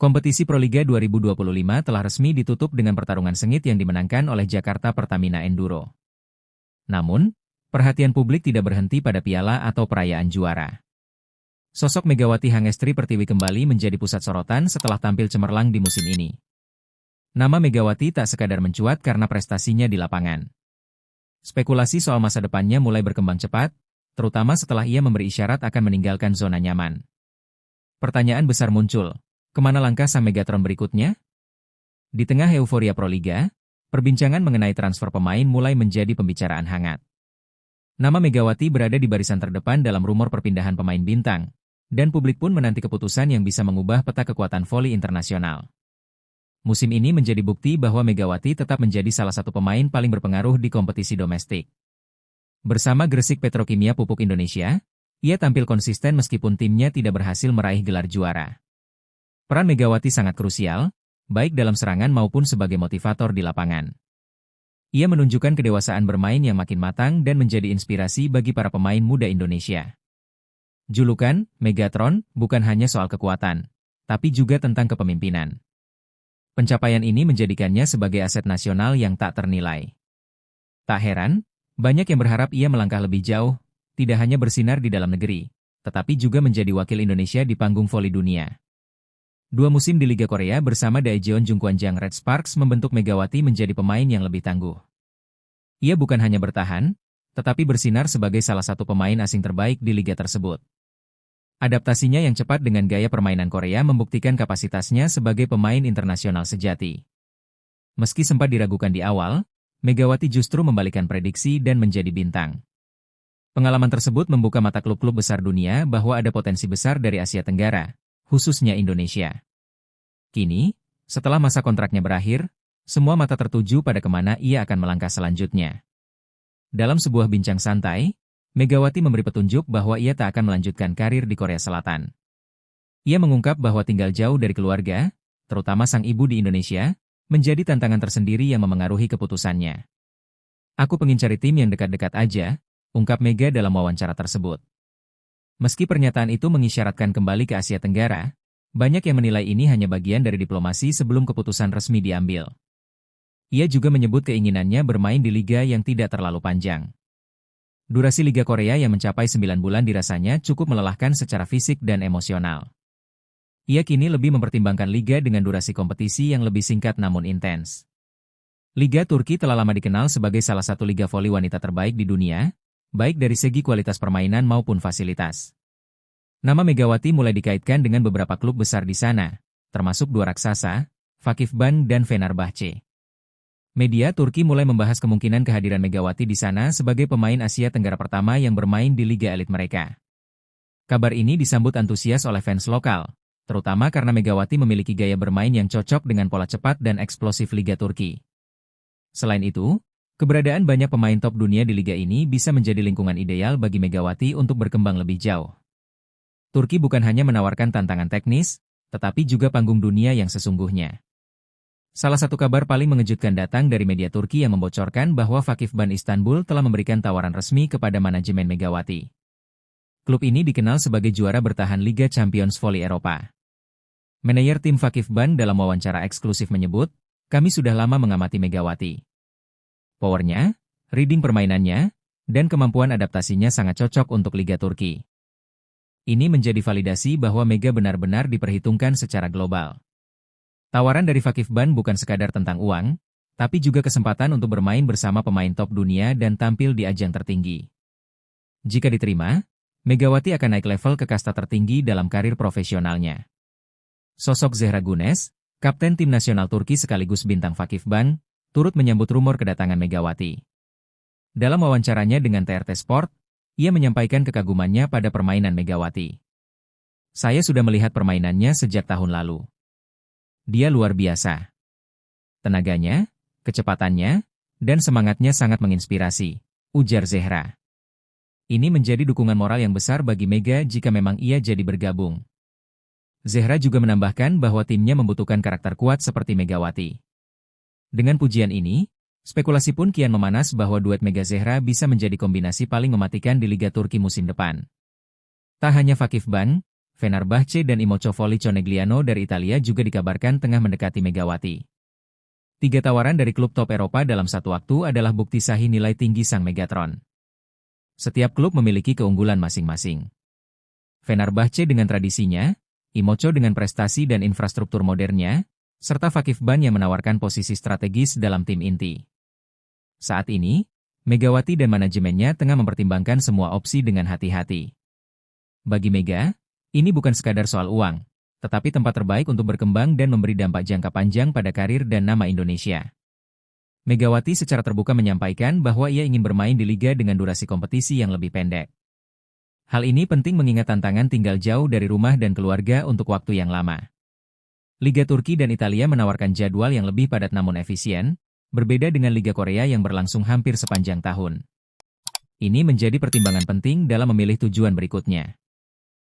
Kompetisi Proliga 2025 telah resmi ditutup dengan pertarungan sengit yang dimenangkan oleh Jakarta Pertamina Enduro. Namun, perhatian publik tidak berhenti pada piala atau perayaan juara. Sosok Megawati Hangestri Pertiwi kembali menjadi pusat sorotan setelah tampil cemerlang di musim ini. Nama Megawati tak sekadar mencuat karena prestasinya di lapangan. Spekulasi soal masa depannya mulai berkembang cepat, terutama setelah ia memberi isyarat akan meninggalkan zona nyaman. Pertanyaan besar muncul. Kemana langkah sang Megatron berikutnya? Di tengah euforia Proliga, perbincangan mengenai transfer pemain mulai menjadi pembicaraan hangat. Nama Megawati berada di barisan terdepan dalam rumor perpindahan pemain bintang, dan publik pun menanti keputusan yang bisa mengubah peta kekuatan voli internasional. Musim ini menjadi bukti bahwa Megawati tetap menjadi salah satu pemain paling berpengaruh di kompetisi domestik. Bersama Gresik Petrokimia Pupuk Indonesia, ia tampil konsisten meskipun timnya tidak berhasil meraih gelar juara. Peran Megawati sangat krusial, baik dalam serangan maupun sebagai motivator di lapangan. Ia menunjukkan kedewasaan bermain yang makin matang dan menjadi inspirasi bagi para pemain muda Indonesia. Julukan, Megatron, bukan hanya soal kekuatan, tapi juga tentang kepemimpinan. Pencapaian ini menjadikannya sebagai aset nasional yang tak ternilai. Tak heran, banyak yang berharap ia melangkah lebih jauh, tidak hanya bersinar di dalam negeri, tetapi juga menjadi wakil Indonesia di panggung voli dunia. 2 musim di Liga Korea bersama Daejeon Jungkwanjang Red Sparks membentuk Megawati menjadi pemain yang lebih tangguh. Ia bukan hanya bertahan, tetapi bersinar sebagai salah satu pemain asing terbaik di liga tersebut. Adaptasinya yang cepat dengan gaya permainan Korea membuktikan kapasitasnya sebagai pemain internasional sejati. Meski sempat diragukan di awal, Megawati justru membalikan prediksi dan menjadi bintang. Pengalaman tersebut membuka mata klub-klub besar dunia bahwa ada potensi besar dari Asia Tenggara, khususnya Indonesia. Kini, setelah masa kontraknya berakhir, semua mata tertuju pada kemana ia akan melangkah selanjutnya. Dalam sebuah bincang santai, Megawati memberi petunjuk bahwa ia tak akan melanjutkan karir di Korea Selatan. Ia mengungkap bahwa tinggal jauh dari keluarga, terutama sang ibu di Indonesia, menjadi tantangan tersendiri yang memengaruhi keputusannya. "Aku pengen cari tim yang dekat-dekat aja," ungkap Mega dalam wawancara tersebut. Meski pernyataan itu mengisyaratkan kembali ke Asia Tenggara, banyak yang menilai ini hanya bagian dari diplomasi sebelum keputusan resmi diambil. Ia juga menyebut keinginannya bermain di liga yang tidak terlalu panjang. Durasi Liga Korea yang mencapai 9 bulan dirasanya cukup melelahkan secara fisik dan emosional. Ia kini lebih mempertimbangkan liga dengan durasi kompetisi yang lebih singkat namun intens. Liga Turki telah lama dikenal sebagai salah satu liga voli wanita terbaik di dunia, baik dari segi kualitas permainan maupun fasilitas. Nama Megawati mulai dikaitkan dengan beberapa klub besar di sana, termasuk 2 raksasa, Vakifbank dan Fenerbahce. Media Turki mulai membahas kemungkinan kehadiran Megawati di sana sebagai pemain Asia Tenggara pertama yang bermain di liga elit mereka. Kabar ini disambut antusias oleh fans lokal, terutama karena Megawati memiliki gaya bermain yang cocok dengan pola cepat dan eksplosif Liga Turki. Selain itu, keberadaan banyak pemain top dunia di liga ini bisa menjadi lingkungan ideal bagi Megawati untuk berkembang lebih jauh. Turki bukan hanya menawarkan tantangan teknis, tetapi juga panggung dunia yang sesungguhnya. Salah satu kabar paling mengejutkan datang dari media Turki yang membocorkan bahwa Vakifbank Istanbul telah memberikan tawaran resmi kepada manajemen Megawati. Klub ini dikenal sebagai juara bertahan Liga Champions Voli Eropa. Manajer tim Vakifbank dalam wawancara eksklusif menyebut, "Kami sudah lama mengamati Megawati. Powernya, reading permainannya, dan kemampuan adaptasinya sangat cocok untuk Liga Turki." Ini menjadi validasi bahwa Mega benar-benar diperhitungkan secara global. Tawaran dari Vakifbank bukan sekadar tentang uang, tapi juga kesempatan untuk bermain bersama pemain top dunia dan tampil di ajang tertinggi. Jika diterima, Megawati akan naik level ke kasta tertinggi dalam karir profesionalnya. Sosok Zehra Güneş, kapten tim nasional Turki sekaligus bintang Vakifbank, turut menyambut rumor kedatangan Megawati. Dalam wawancaranya dengan TRT Sport, ia menyampaikan kekagumannya pada permainan Megawati. "Saya sudah melihat permainannya sejak tahun lalu. Dia luar biasa. Tenaganya, kecepatannya, dan semangatnya sangat menginspirasi," ujar Zehra. Ini menjadi dukungan moral yang besar bagi Mega jika memang ia jadi bergabung. Zehra juga menambahkan bahwa timnya membutuhkan karakter kuat seperti Megawati. Dengan pujian ini, spekulasi pun kian memanas bahwa duet Mega Zehra bisa menjadi kombinasi paling mematikan di Liga Turki musim depan. Tak hanya Vakifbank, Fenerbahce dan Imocovoli Conegliano dari Italia juga dikabarkan tengah mendekati Megawati. 3 tawaran dari klub top Eropa dalam satu waktu adalah bukti sahih nilai tinggi sang Megatron. Setiap klub memiliki keunggulan masing-masing. Fenerbahce dengan tradisinya, Imoco dengan prestasi dan infrastruktur modernnya, serta Vakifbank yang menawarkan posisi strategis dalam tim inti. Saat ini, Megawati dan manajemennya tengah mempertimbangkan semua opsi dengan hati-hati. Bagi Mega, ini bukan sekadar soal uang, tetapi tempat terbaik untuk berkembang dan memberi dampak jangka panjang pada karir dan nama Indonesia. Megawati secara terbuka menyampaikan bahwa ia ingin bermain di liga dengan durasi kompetisi yang lebih pendek. Hal ini penting mengingat tantangan tinggal jauh dari rumah dan keluarga untuk waktu yang lama. Liga Turki dan Italia menawarkan jadwal yang lebih padat namun efisien, berbeda dengan Liga Korea yang berlangsung hampir sepanjang tahun. Ini menjadi pertimbangan penting dalam memilih tujuan berikutnya.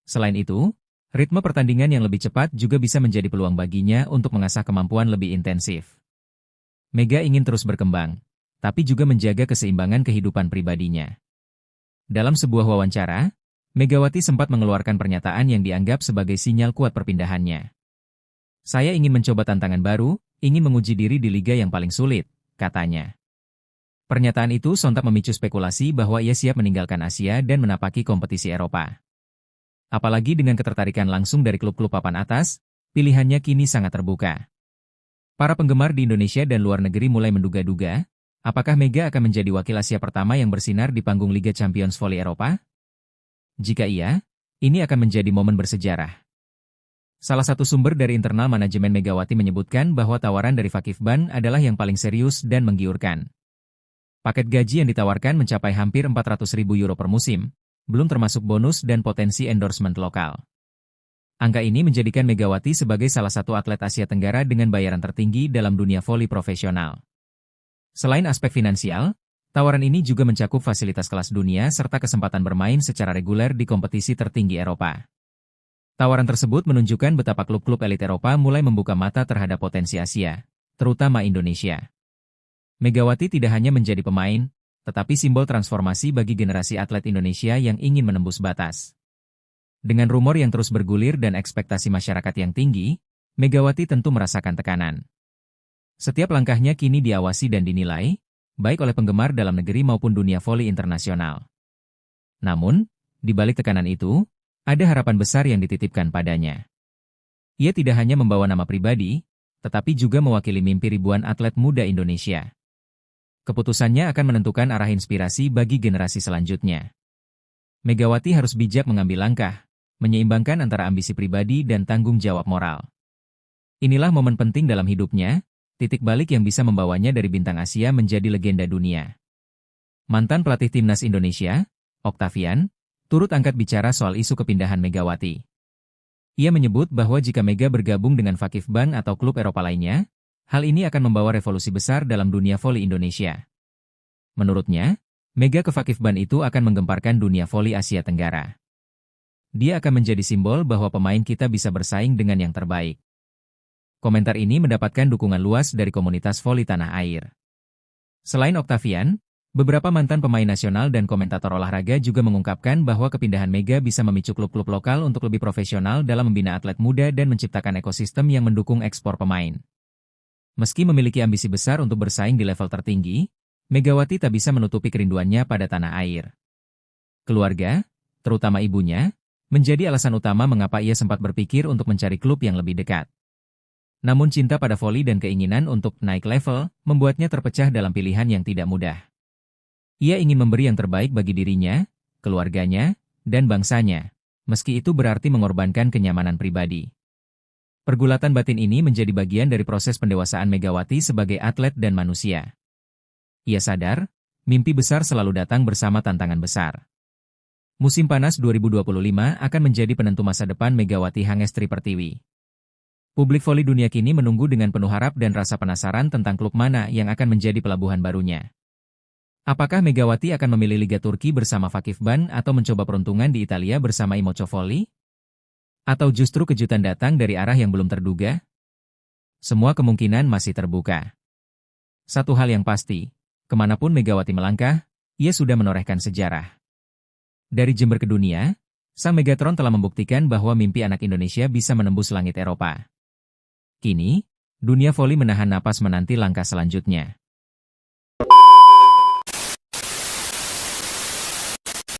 Selain itu, ritme pertandingan yang lebih cepat juga bisa menjadi peluang baginya untuk mengasah kemampuan lebih intensif. Mega ingin terus berkembang, tapi juga menjaga keseimbangan kehidupan pribadinya. Dalam sebuah wawancara, Megawati sempat mengeluarkan pernyataan yang dianggap sebagai sinyal kuat perpindahannya. "Saya ingin mencoba tantangan baru, ingin menguji diri di liga yang paling sulit," katanya. Pernyataan itu sontak memicu spekulasi bahwa ia siap meninggalkan Asia dan menapaki kompetisi Eropa. Apalagi dengan ketertarikan langsung dari klub-klub papan atas, pilihannya kini sangat terbuka. Para penggemar di Indonesia dan luar negeri mulai menduga-duga, apakah Mega akan menjadi wakil Asia pertama yang bersinar di panggung Liga Champions Voli Eropa? Jika iya, ini akan menjadi momen bersejarah. Salah satu sumber dari internal manajemen Megawati menyebutkan bahwa tawaran dari Vakifbank adalah yang paling serius dan menggiurkan. Paket gaji yang ditawarkan mencapai hampir 400.000 euro per musim, belum termasuk bonus dan potensi endorsement lokal. Angka ini menjadikan Megawati sebagai salah satu atlet Asia Tenggara dengan bayaran tertinggi dalam dunia voli profesional. Selain aspek finansial, tawaran ini juga mencakup fasilitas kelas dunia serta kesempatan bermain secara reguler di kompetisi tertinggi Eropa. Tawaran tersebut menunjukkan betapa klub-klub elit Eropa mulai membuka mata terhadap potensi Asia, terutama Indonesia. Megawati tidak hanya menjadi pemain, tetapi simbol transformasi bagi generasi atlet Indonesia yang ingin menembus batas. Dengan rumor yang terus bergulir dan ekspektasi masyarakat yang tinggi, Megawati tentu merasakan tekanan. Setiap langkahnya kini diawasi dan dinilai, baik oleh penggemar dalam negeri maupun dunia voli internasional. Namun, di balik tekanan itu, ada harapan besar yang dititipkan padanya. Ia tidak hanya membawa nama pribadi, tetapi juga mewakili mimpi ribuan atlet muda Indonesia. Keputusannya akan menentukan arah inspirasi bagi generasi selanjutnya. Megawati harus bijak mengambil langkah, menyeimbangkan antara ambisi pribadi dan tanggung jawab moral. Inilah momen penting dalam hidupnya, titik balik yang bisa membawanya dari bintang Asia menjadi legenda dunia. Mantan pelatih timnas Indonesia, Octavian, turut angkat bicara soal isu kepindahan Megawati. Ia menyebut bahwa jika Mega bergabung dengan Vakifbank atau klub Eropa lainnya, hal ini akan membawa revolusi besar dalam dunia voli Indonesia. Menurutnya, Mega ke Vakifbank itu akan menggemparkan dunia voli Asia Tenggara. Dia akan menjadi simbol bahwa pemain kita bisa bersaing dengan yang terbaik. Komentar ini mendapatkan dukungan luas dari komunitas voli tanah air. Selain Octavian, beberapa mantan pemain nasional dan komentator olahraga juga mengungkapkan bahwa kepindahan Mega bisa memicu klub-klub lokal untuk lebih profesional dalam membina atlet muda dan menciptakan ekosistem yang mendukung ekspor pemain. Meski memiliki ambisi besar untuk bersaing di level tertinggi, Megawati tak bisa menutupi kerinduannya pada tanah air. Keluarga, terutama ibunya, menjadi alasan utama mengapa ia sempat berpikir untuk mencari klub yang lebih dekat. Namun cinta pada voli dan keinginan untuk naik level membuatnya terpecah dalam pilihan yang tidak mudah. Ia ingin memberi yang terbaik bagi dirinya, keluarganya, dan bangsanya, meski itu berarti mengorbankan kenyamanan pribadi. Pergulatan batin ini menjadi bagian dari proses pendewasaan Megawati sebagai atlet dan manusia. Ia sadar, mimpi besar selalu datang bersama tantangan besar. Musim panas 2025 akan menjadi penentu masa depan Megawati Hangestri Pertiwi. Publik voli dunia kini menunggu dengan penuh harap dan rasa penasaran tentang klub mana yang akan menjadi pelabuhan barunya. Apakah Megawati akan memilih Liga Turki bersama Vakifbank atau mencoba peruntungan di Italia bersama Imocovoli? Atau justru kejutan datang dari arah yang belum terduga? Semua kemungkinan masih terbuka. Satu hal yang pasti, kemanapun Megawati melangkah, ia sudah menorehkan sejarah. Dari Jember ke dunia, Sang Megatron telah membuktikan bahwa mimpi anak Indonesia bisa menembus langit Eropa. Kini, dunia voli menahan napas menanti langkah selanjutnya.